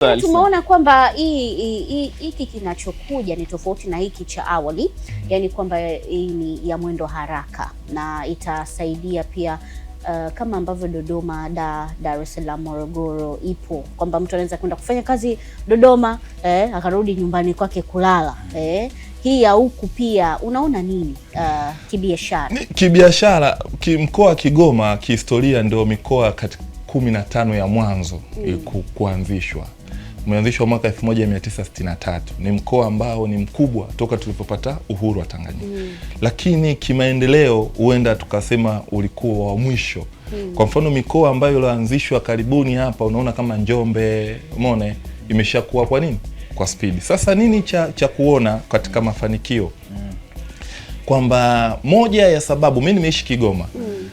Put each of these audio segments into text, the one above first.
Tumeona kwamba hiki kinachokuja ni tofauti na hiki cha awali, yani kwamba hii ni ya mwendo haraka na itasaidia pia kama ambavyo Dodoma, Dar es Salaam, Morogoro ipo kwamba mtu anaweza kwenda kufanya kazi Dodoma akarudi nyumbani kwake kulala. Hii ya huku pia unaona nini kibiashara? Kibiashara, mkoa wa Kigoma kihistoria ndio mikoa 15 ya mwanzo kuanzishwa. Umeanzishwa mwaka 1963. Ni mkoa ambao ni mkubwa toka tulipopata uhuru wa Tanganyika. Lakini kimaendeleo huenda tukasema ulikuwa wa mwisho. Kwa mfano mikoa ambayo ilianzishwa karibuni hapa unaona kama Njombe, umeona imeshakuwa kwa nini? Kwa spidi. Sasa nini cha kuona katika mafanikio? Kwamba moja ya sababu, mimi nimeishi Kigoma.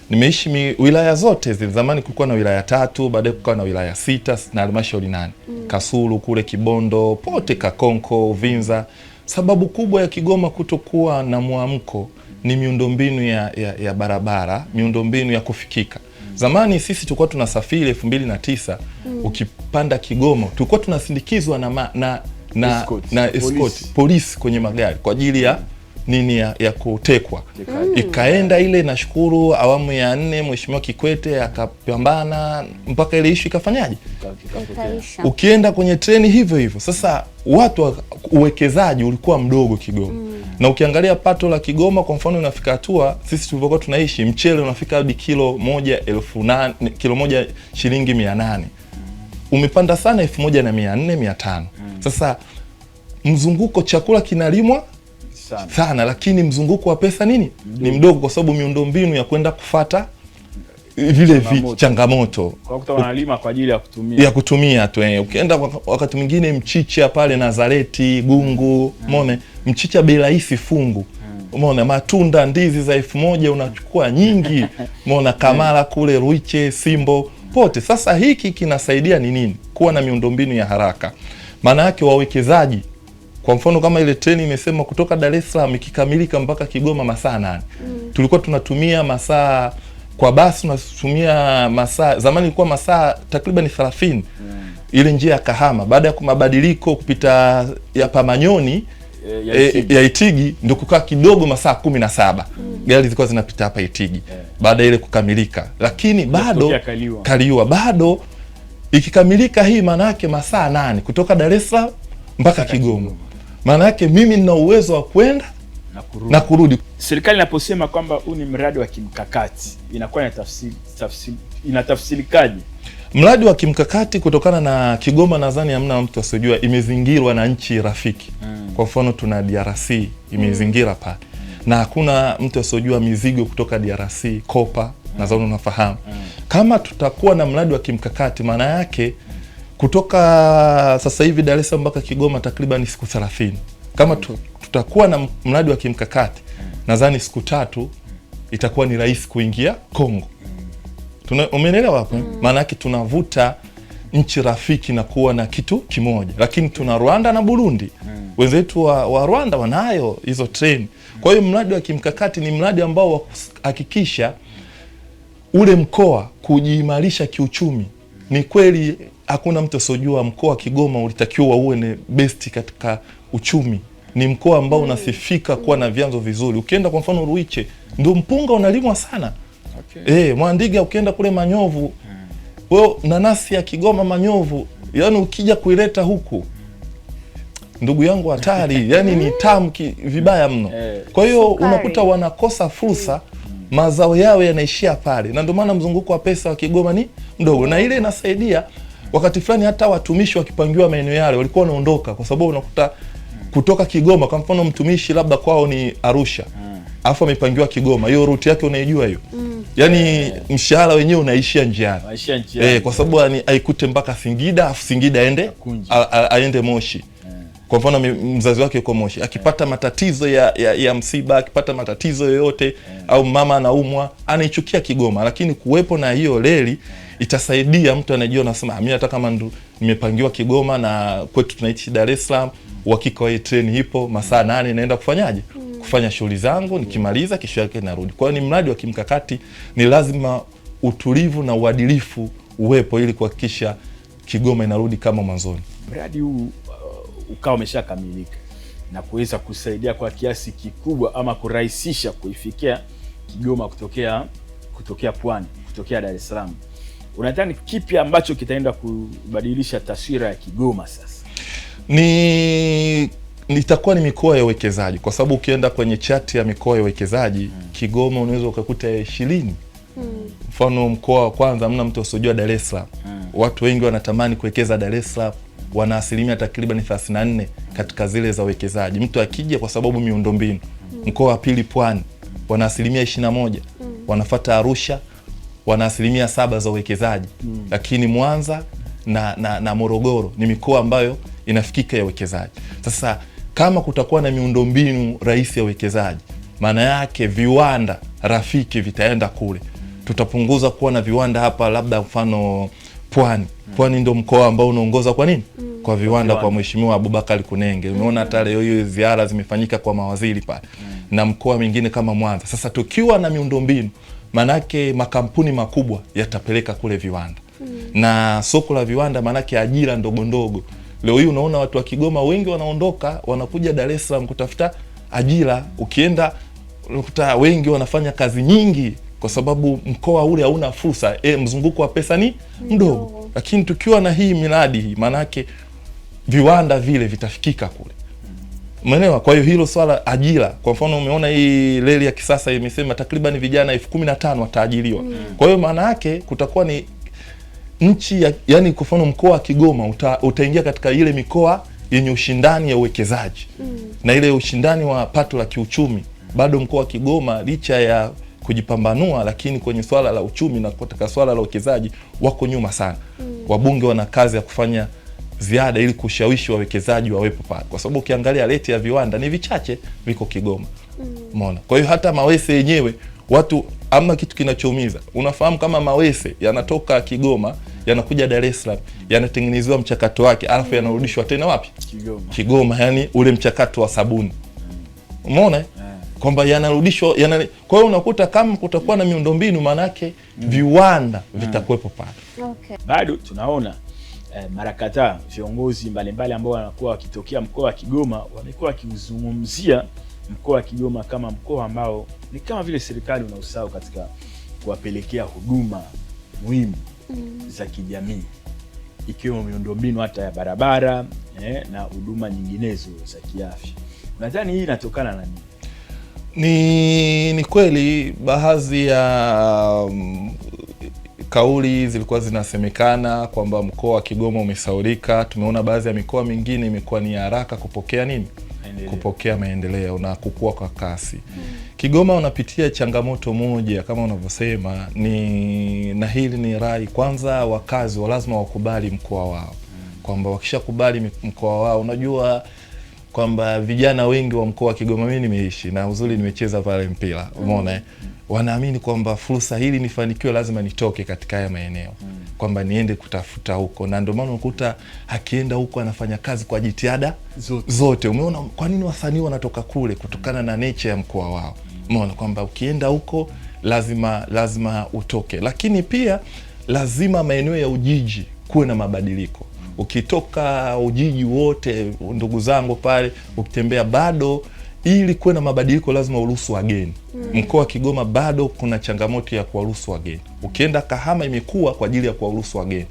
Nimeishi wilaya zote zile. Zamani kulikuwa na wilaya 3, baadaye kukawa na wilaya 6 na halmashauri 8. Kasulu kule, Kibondo, pote Kakonko, Uvinza. Sababu kubwa ya Kigoma kutokuwa na muamko ni miundombinu ya barabara, miundombinu ya kufikika. Zamani sisi tulikuwa tunasafiri 2009, ukipanda Kigoma tulikuwa tunasindikizwa na escort polisi kwenye magari kwa ajili ya nini ya kutekwa. Ikaenda ile, nashukuru awamu ya 4 Mheshimiwa Kikwete akapambana mpaka ile issue ikafanyaje? Ukienda kwenye treni hivyo hivyo. Sasa uwekezaji ulikuwa mdogo Kigoma. Na ukiangalia pato la Kigoma kwa mfano unafika hatua, sisi tulivyokuwa tunaishi mchele unafika hadi kilo moja shilingi 800. Umepanda sana 1400, 500. Sasa mzunguko chakula kinalimwa sana, lakini mzunguko wa pesa ni mdogo, kwa sababu miundombinu ya kwenda kufata vile changamoto. Kwa kuta wanalima kwa ajili ya kutumia tu. Ukienda wakati mwingine mchicha pale Nazareti, Gungu, umeona mchicha bei rahisi fungu. Umeona matunda, ndizi za 1000 unachukua nyingi. Umeona Kamala kule, Ruiche, Simbo, pote. Sasa hiki kinasaidia ni nini? Kuwa na miundombinu ya haraka. Maana yake wawekezaji, kwa mfano kama ile treni imesema kutoka Dar es Salaam ikikamilika mpaka Kigoma masaa 8. Tulikuwa tunatumia masaa, kwa basi tunatumia masaa, zamani ilikuwa masaa takriban 30. Ile njia ya Kahama baada ya mabadiliko kupita ya Pamanyoni ya Itigi ndio kukaa kidogo masaa 17. Gari zilikuwa zinapita hapa Itigi baada ile kukamilika. Lakini bado Kaliwa bado ikikamilika hii, maana yake masaa 8 kutoka Dar es Salaam mpaka Kigoma. Maana yake mimi nina uwezo wa kwenda na kurudi. Serikali inaposema kwamba huu ni mradi wa kimkakati, inakuwa inatafsirikaje? Mradi wa kimkakati kutokana na Kigoma, nadhani hamna mtu asiyojua imezingirwa na nchi rafiki. Kwa mfano tuna DRC imezingira pale. Na hakuna mtu asiyojua mizigo kutoka DRC, kopa, nadhani unafahamu. Kama tutakuwa na mradi wa kimkakati, maana yake kutoka sasa hivi Dar es Salaam mpaka Kigoma takriban siku 30. Kama tutakuwa na mradi wa kimkakati, nadhani siku 3 itakuwa ni rahisi kuingia Kongo. Umeelewa hapo? Maana yake tunavuta nchi rafiki na kuwa na kitu kimoja. Lakini tuna Rwanda na Burundi. Wenzetu wa Rwanda wanayo hizo treni. Kwa hiyo mradi wa kimkakati ni mradi ambao hakikisha ule mkoa kujiimarisha kiuchumi. Ni kweli hakuna mtu asojua mkoa wa Kigoma ulitakiwa uwe ni best katika uchumi. Ni mkoa ambao unasifika kuwa na vyanzo vizuri. Ukienda kwa mfano Ruiche, ndio mpunga unalimwa sana. Mwandiga ukienda kule Manyovu, wewe nanasi ya Kigoma Manyovu, yani ukija kuileta huku ndugu yangu hatari, yani ni tamu vibaya mno. Kwa hiyo unakuta wanakosa fursa, mazao yao yanaishia pale. Na ndio maana mzunguko wa pesa wa Kigoma ni mdogo. Na ile inasaidia wakati fulani hata watumishi wakipangiwa maeneo yale walikuwa wanaondoka, kwa sababu unakuta kutoka Kigoma kwa mfano mtumishi labda kwao ni Arusha, alafu amepangiwa Kigoma, hiyo route yake unaijua hiyo. Yani mshahara wenyewe unaishia njiani. Kwa sababu aikute mpaka Singida, alafu Singida aende Moshi. Kwa mfano mzazi wake yuko Moshi, akipata matatizo ya msiba, akipata matatizo yoyote au mama anaumwa, anaichukia Kigoma. Lakini kuwepo na hiyo reli itasaidia mtu anajua, nasema mimi hata kama nimepangiwa Kigoma na kwetu tunaishi Dar es Salaam, uhakika wa treni ipo masaa 8 naenda kufanyaje? Kufanya shughuli zangu, nikimaliza kesho yake narudi. Kwa hiyo ni mradi wa kimkakati, ni lazima utulivu na uadilifu uwepo ili kuhakikisha Kigoma inarudi kama mwanzoni. mradi huu ukawa umeshakamilika na kuweza kusaidia kwa kiasi kikubwa ama kurahisisha kuifikia Kigoma kutokea Pwani, kutokea Dar es Salaam, unadhani kipi ambacho kitaenda kubadilisha taswira ya Kigoma sasa? Itakuwa ni mikoa ya uwekezaji, kwa sababu ukienda kwenye chati ya mikoa ya uwekezaji Kigoma unaweza ukakuta 20. Mfano mkoa wa kwanza mna mtu usijua Dar es Salaam. Watu wengi wanatamani kuwekeza Dar es Salaam, wana asilimia takriban 34 katika zile za uwekezaji. Mtu akija kwa sababu miundombinu. Mkoa wa pili Pwani wana asilimia 21. Wanafuata Arusha wana asilimia 7 za uwekezaji. Lakini Mwanza na Morogoro ni mikoa ambayo inafikika ya uwekezaji. Sasa kama kutakuwa na miundombinu rahisi ya uwekezaji, maana yake viwanda rafiki vitaenda kule. Tutapunguza kuwa na viwanda hapa, labda mfano Pwani. Pwani ndio mkoa ambao unaongoza kwa nini? Kwa viwanda, kwa Mheshimiwa Abubakar Kunenge. Umeona hata leo hiyo ziara zimefanyika kwa mawaziri pale. Na mkoa mwingine kama Mwanza. Sasa tukiwa na miundombinu, manake makampuni makubwa yatapeleka kule viwanda. Na soko la viwanda manake ajira ndogo ndogo. Leo hii unaona watu wa Kigoma wengi wanaondoka, wanakuja Dar es Salaam kutafuta ajira. Ukienda unakuta wengi wanafanya kazi nyingi kwa sababu mkoa ule hauna fursa, mzunguko wa pesa ni mdogo. Lakini tukiwa na hii miradi hii, manake viwanda vile vitafikika kule. Umeelewa? Kwa hiyo hilo swala ajira, kwa mfano umeona hii reli ya kisasa imesema takriban vijana 15,000 wataajiriwa. Kwa hiyo maana yake kutakuwa ni nchi yani kwa mfano mkoa wa Kigoma utaingia katika ile mikoa yenye ushindani ya uwekezaji. Na ile ushindani wa pato la kiuchumi, bado mkoa wa Kigoma licha ya kujipambanua, lakini kwenye swala la uchumi na katika swala la uwekezaji wako nyuma sana. Wabunge wana kazi ya kufanya ziada ili kushawishi wawekezaji wawepo pale, kwa sababu ukiangalia rate ya viwanda ni vichache viko Kigoma. Umeona? Kwa hiyo hata mawese yenyewe watu ama kitu kinachoumiza. Unafahamu kama mawese yanatoka Kigoma yanakuja Dar es Salaam, yanatengenezewa mchakato wake, alafu yanarudishwa tena wapi? Kigoma, yani ule mchakato wa sabuni. Umeona? Kwamba yanarudishwa kwa hiyo unakuta kama kutakuwa na miundombinu, manake viwanda vitakuwepo pale. Bado tunaona mara kadhaa viongozi mbalimbali ambao wanakuwa wakitokea mkoa wa Kigoma wamekuwa wakizungumzia mkoa wa Kigoma kama mkoa ambao ni kama vile serikali unausahau katika kuwapelekea huduma muhimu za kijamii, ikiwemo miundombinu hata ya barabara na huduma nyinginezo za kiafya. Nadhani hii inatokana na nini? Ni kweli baadhi ya kauli zilikuwa zinasemekana kwamba mkoa wa Kigoma umesaulika. Tumeona baadhi ya mikoa mingine imekuwa ni haraka kupokea nini? Kupokea maendeleo na kukua kwa kasi. Kigoma unapitia changamoto moja kama unavyosema, na hili ni rai kwanza, wakazi lazima wakubali mkoa wao. Kwamba wakishakubali mkoa wao, unajua kwamba vijana wengi wa mkoa wa Kigoma, mimi nimeishi na uzuri nimecheza pale mpira, umeona wanaamini kwamba fursa hili nifanikiwe lazima nitoke katika haya maeneo, kwamba niende kutafuta huko, na ndio maana unakuta akienda huko anafanya kazi kwa jitihada zote. Umeona kwa nini wasanii wanatoka kule? Kutokana na nature ya mkoa wao. Umeona kwamba ukienda huko lazima utoke, lakini pia lazima maeneo ya Ujiji kuwe na mabadiliko. Ukitoka Ujiji wote ndugu zangu pale ukitembea, bado ili kuwe na mabadiliko lazima uruhusu wageni. Mkoa wa Kigoma bado kuna changamoto ya kuwaruhusu wageni. Ukienda Kahama imekuwa kwa ajili ya kuwaruhusu wageni.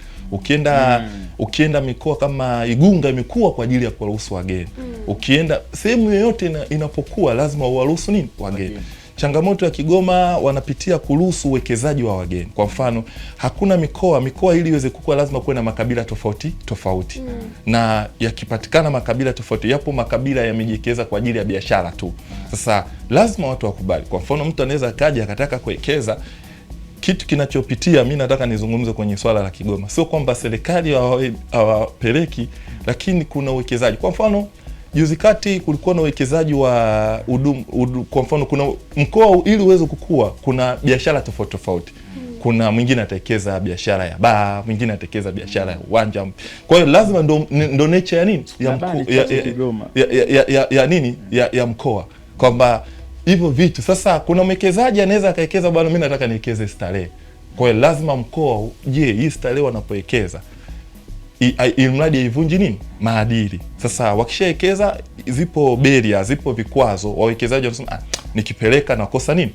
Ukienda mikoa kama Igunga imekuwa kwa ajili ya kuwaruhusu wageni. Ukienda sehemu yoyote inapokuwa lazima uwaruhusu nini? Wageni. Changamoto ya Kigoma wanapitia kuruhusu uwekezaji wa wageni. Kwa mfano, hakuna mikoa ili iweze kukua lazima kuwe na makabila tofauti. Na yakipatikana makabila tofauti, yapo makabila yamejiwekeza kwa ajili ya biashara tu. Sasa lazima watu wakubali. Kwa mfano, mtu anaweza kaja akataka kuwekeza. Kitu kinachopitia, mimi nataka nizungumze kwenye swala la Kigoma. Sio kwamba serikali hawapeleki, lakini kuna uwekezaji. Kwa mfano, juzi kati kulikuwa na uwekezaji wa kwa mfano kuna mkoa ili uweze kukua kuna biashara tofauti. Kuna mwingine atawekeza biashara ya baa, mwingine atawekeza biashara ya uwanja. Kwa hiyo lazima ndo nature ya nini? Ya mkoa. Kwamba hivyo vitu. Sasa kuna mwekezaji anaweza akawekeza, bwana mimi nataka niwekeze Starehe. Kwa hiyo lazima mkoa, hii Starehe wanapowekeza ilmradi haivunji nini maadili. Sasa wakishawekeza, zipo beria, zipo vikwazo, wawekezaji wanasema nikipeleka nakosa nini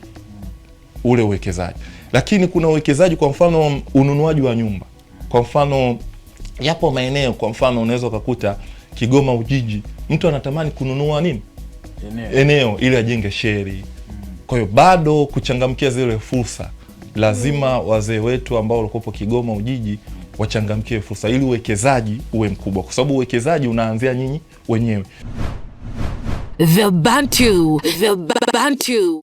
ule uwekezaji. Lakini kuna uwekezaji, kwa mfano ununuaji wa nyumba. Kwa mfano yapo maeneo, kwa mfano unaweza kukuta Kigoma Ujiji, mtu anatamani kununua nini eneo ili ajenge sheri. Kwa hiyo bado kuchangamkia zile fursa, lazima wazee wetu ambao walikopo Kigoma Ujiji wachangamkie fursa ili uwekezaji uwe mkubwa, kwa sababu uwekezaji unaanzia nyinyi wenyewe. The Bantu.